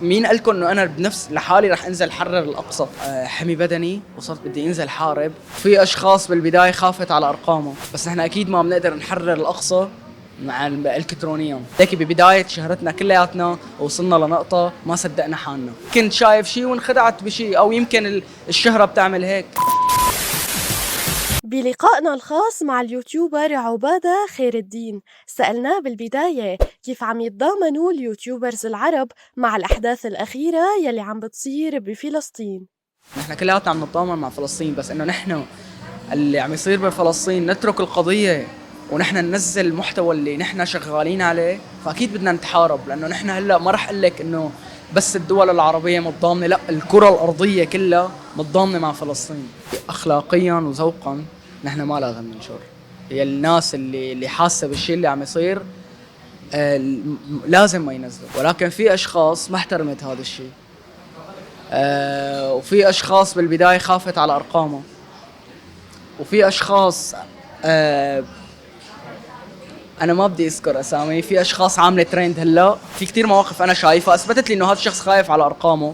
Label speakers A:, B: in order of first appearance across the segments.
A: مين قالكم انه انا بنفس لحالي رح انزل حرر الاقصى؟ حمي بدني وصرت بدي انزل حارب. في اشخاص بالبدايه خافت على ارقامه، بس احنا اكيد ما بنقدر نحرر الاقصى مع الكترونيا. هيك ببدايه شهرتنا كلياتنا وصلنا لنقطه ما صدقنا حالنا، كنت شايف شيء وانخدعت بشيء، او يمكن الشهره بتعمل هيك.
B: بلقائنا الخاص مع اليوتيوبر عبادة خير الدين، سألناه بالبداية كيف عم يتضامنوا اليوتيوبرز العرب مع الأحداث الأخيرة يلي عم بتصير بفلسطين.
A: نحن كلياتنا عم نتضامن مع فلسطين، بس انه نحن اللي عم يصير بفلسطين نترك القضيه ونحن ننزل المحتوى اللي نحن شغالين عليه، فاكيد بدنا نتحارب. لانه نحن هلا ما رح اقول لك انه بس الدول العربيه متضامنه، لا، الكره الارضيه كلها متضامنه مع فلسطين. اخلاقيا وذوقا نحن ما لازم ننشر. هي الناس اللي حاسه بالشيء اللي عم يصير لازم ما ينزلوا، ولكن في اشخاص ما احترمت هذا الشيء. وفي اشخاص بالبدايه خافت على ارقامه، وفي اشخاص انا ما بدي اذكر اسامي. في اشخاص عامله ترند هلا، في كتير مواقف انا شايفها اثبتت لي انه هذا الشخص خايف على ارقامه،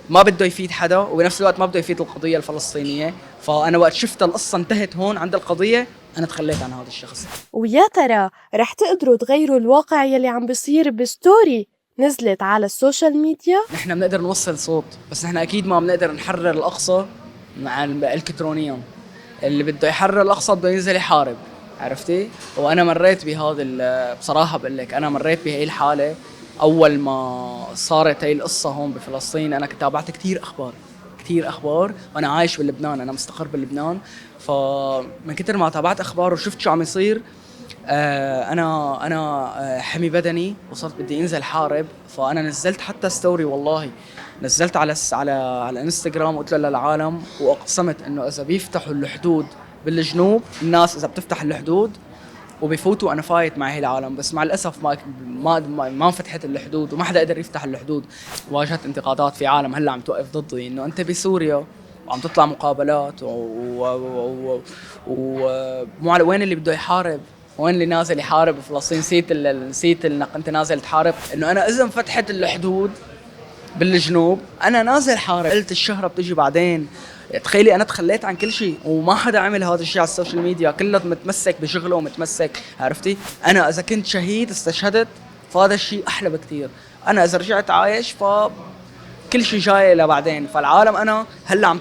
A: ما بده يفيد حدا، وبنفس الوقت ما بده يفيد القضيه الفلسطينيه. فانا وقت شفت القصه انتهت هون عند القضيه، انا تخليت عن هذا الشخص.
B: ويا ترى رح تقدروا تغيروا الواقع يلي عم بيصير بستوري نزلت على السوشيال ميديا؟
A: نحن بنقدر نوصل صوت، بس نحن اكيد ما بنقدر نحرر الاقصى مع الكترونيا. اللي بده يحرر الاقصى بده ينزل يحارب، عرفتي؟ وانا مريت بصراحه بقول لك انا مريت بهي الحاله. اول ما صارت هي القصه هون بفلسطين انا تابعت كثير اخبار، وانا عايش بلبنان، انا مستقر بلبنان. فمن كثر ما تابعت اخبار وشفت شو عم يصير، انا حمي بدني وصرت بدي انزل حارب. فانا نزلت حتى ستوري، والله نزلت على انستغرام وقلت للعالم، واقسمت انه اذا بيفتحوا الحدود بالجنوب، الناس اذا بتفتح الحدود وبيفوتوا انا فايت مع هي العالم. بس مع الاسف ما فتحت الحدود، وما حدا قدر يفتح الحدود. واجهت انتقادات في عالم هلا عم توقف ضدي، انه انت بسوريا وعم تطلع مقابلات مو على وين اللي بده يحارب، وين اللي نازل يحارب بفلسطين. نسيت انك انت نازل تحارب. انه انا اذا فتحت الحدود بالجنوب انا نازل حارب. قلت الشهرة بتجي بعدين. تخيلي انا تخليت عن كل شيء، وما حدا عمل هذا الشيء على السوشيال ميديا، كله متمسك بشغله ومتمسك، عرفتي؟ انا اذا كنت شهيد استشهدت، فهذا الشيء احلى بكتير. انا اذا رجعت عايش كل شيء جاي لبعدين. فالعالم انا هلا عم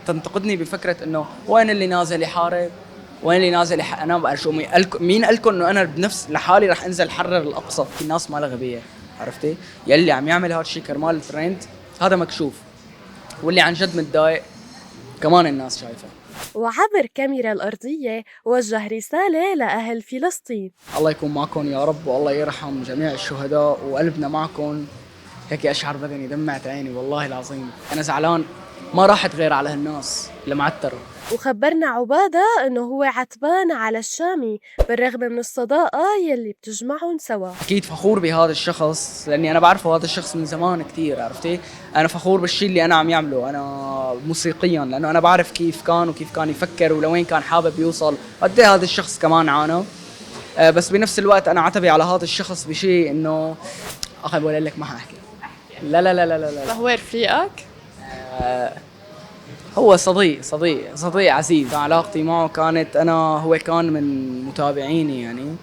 A: تنتقدني بفكره انه وين اللي نازل يحارب، وين اللي نازل انا ما بعرف شو. مين قالكم انه انا بنفس لحالي رح انزل حرر الاقصى؟ في ناس ما لها غبيه، عرفتي؟ يلي عم يعمل هذا الشيء كرمال الترند هذا مكشوف، واللي عن جد متضايق كمان الناس شايفه.
B: وعبر كاميرا الأرضية وجه رسالة لأهل فلسطين.
A: الله يكون معكم يا رب، والله يرحم جميع الشهداء، وقلبنا معكم. هيك اشعر بدني، دمعت عيني والله العظيم. انا زعلان ما راحت غير على هالناس اللي معتروا.
B: وخبرنا عبادة إنه هو عتبان على الشامي بالرغم من الصداقة يلي بتجمعهم سوا.
A: اكيد فخور بهذا الشخص، لاني انا بعرفه هذا الشخص من زمان كثير، عرفتي؟ انا فخور بالشيء اللي انا عم يعمله انا موسيقيا، لانه انا بعرف كيف كان وكيف كان يفكر ولوين كان حابب يوصل. قد ايه هذا الشخص كمان عانى. بس بنفس الوقت انا عتبي على هذا الشخص بشيء انه اخي بقول لك ما حاحكي. لا لا لا لا لا, لا.
C: فهو رفيقك؟
A: هو صديق عزيز. علاقتي معه كانت هو كان من متابعيني يعني.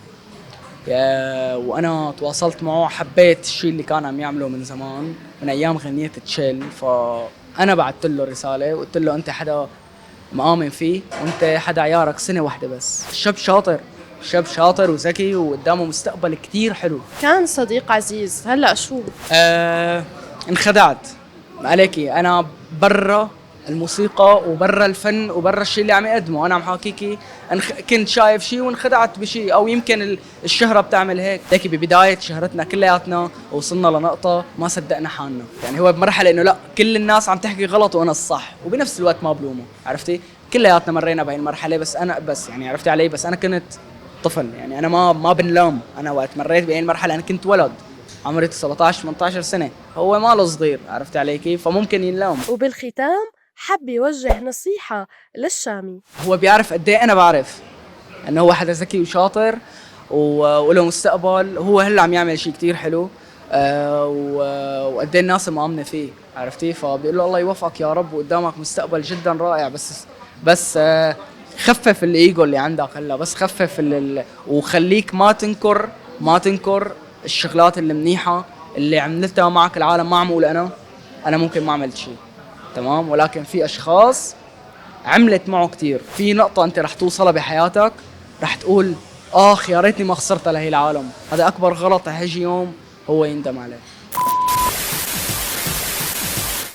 A: وانا تواصلت معه، حبيت الشيء اللي كان عم يعمله من زمان، من ايام غنية تشيل. فانا بعثت له رسالة وقلت له انت حدا مآمن فيه، وانت حدا عيارك سنة واحدة بس. شاب شاطر وذكي وقدامه مستقبل كتير حلو.
C: كان صديق عزيز، هلأ شو؟
A: انخدعت عليكي. انا برا الموسيقى وبرا الفن وبرا الشيء اللي عم يقدمه، انا عم حاكيكي كنت شايف شيء وانخدعت بشيء، او يمكن الشهرة بتعمل هيك. هيك ببداية شهرتنا كلياتنا وصلنا لنقطة ما صدقنا حالنا. يعني هو بمرحلة انه لا، كل الناس عم تحكي غلط وانا الصح، وبنفس الوقت ما بلومه، عرفتي؟ كلياتنا مرينا بهي المرحلة. بس انا يعني عرفتي علي، بس انا كنت طفل، يعني انا ما بنلام. انا وقت مريت بهي المرحلة انا كنت ولد عمري 17 18 سنة، هو ماله صغير، عرفت علي كيف؟ فممكن ينلام.
B: وبالختام حب يوجه نصيحة للشامي.
A: هو بيعرف قد ايه انا بعرف انه هو حدا ذكي وشاطر وله مستقبل. هو هلا عم يعمل شيء كتير حلو، وقد ايه الناس مآمنة فيه، عرفتي؟ فبيقول له الله يوفقك يا رب، وقدامك مستقبل جدا رائع، بس خفف الايجو اللي عندك هلا، بس خفف وخليك ما تنكر الشغلات اللي منيحة اللي عملتها معك العالم. ما عمول انا ممكن ما عملت شيء تمام، ولكن في اشخاص عملت معه كتير. في نقطة انت رح توصلها بحياتك رح تقول يا ريتني ما خسرتها لهي العالم. هذا اكبر غلط رح يجي يوم هو يندم عليه.